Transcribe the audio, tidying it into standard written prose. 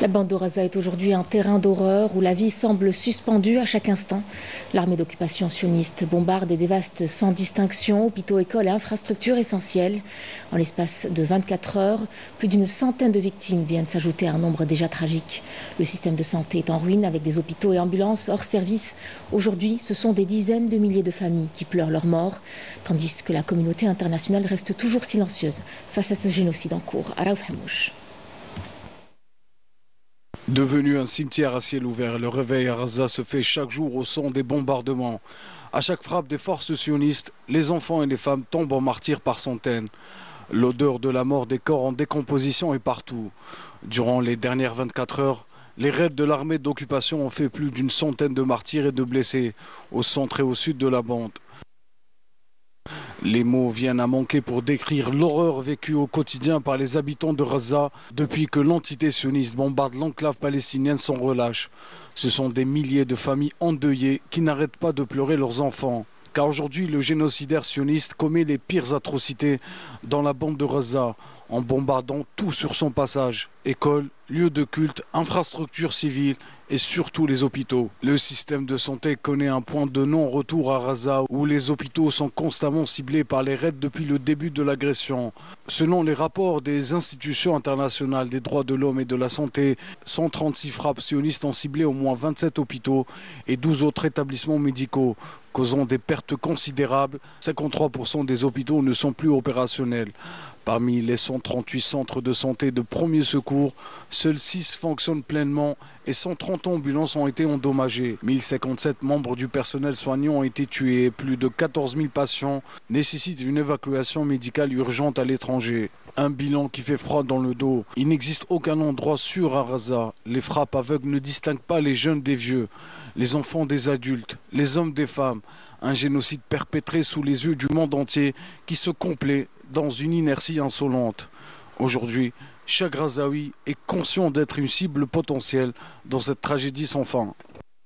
La bande de Gaza est aujourd'hui un terrain d'horreur où la vie semble suspendue à chaque instant. L'armée d'occupation sioniste bombarde et dévaste sans distinction hôpitaux, écoles et infrastructures essentielles. En l'espace de 24 heures, plus d'une centaine de victimes viennent s'ajouter à un nombre déjà tragique. Le système de santé est en ruine avec des hôpitaux et ambulances hors service. Aujourd'hui, ce sont des dizaines de milliers de familles qui pleurent leur mort, tandis que la communauté internationale reste toujours silencieuse face à ce génocide en cours. Raouf Hamouche. Devenu un cimetière à ciel ouvert, le réveil à Gaza se fait chaque jour au son des bombardements. À chaque frappe des forces sionistes, les enfants et les femmes tombent en martyrs par centaines. L'odeur de la mort des corps en décomposition est partout. Durant les dernières 24 heures, les raids de l'armée d'occupation ont fait plus d'une centaine de martyrs et de blessés au centre et au sud de la bande. Les mots viennent à manquer pour décrire l'horreur vécue au quotidien par les habitants de Gaza depuis que l'entité sioniste bombarde l'enclave palestinienne sans relâche. Ce sont des milliers de familles endeuillées qui n'arrêtent pas de pleurer leurs enfants. Car aujourd'hui, le génocidaire sioniste commet les pires atrocités dans la bande de Gaza en bombardant tout sur son passage. Écoles, lieux de culte, infrastructures civiles et surtout les hôpitaux. Le système de santé connaît un point de non-retour à Gaza où les hôpitaux sont constamment ciblés par les raids depuis le début de l'agression. Selon les rapports des institutions internationales des droits de l'homme et de la santé, 136 frappes sionistes ont ciblé au moins 27 hôpitaux et 12 autres établissements médicaux, causant des pertes considérables. 53% des hôpitaux ne sont plus opérationnels. Parmi les 138 centres de santé de premier secours, seuls 6 fonctionnent pleinement et 130 ambulances ont été endommagées. 1057 membres du personnel soignant ont été tués. Plus de 14 000 patients nécessitent une évacuation médicale urgente à l'étranger. Un bilan qui fait froid dans le dos. Il n'existe aucun endroit sûr à Gaza. Les frappes aveugles ne distinguent pas les jeunes des vieux, les enfants des adultes, les hommes des femmes. Un génocide perpétré sous les yeux du monde entier qui se complaît dans une inertie insolente. Aujourd'hui, chaque Gazaoui est conscient d'être une cible potentielle dans cette tragédie sans fin.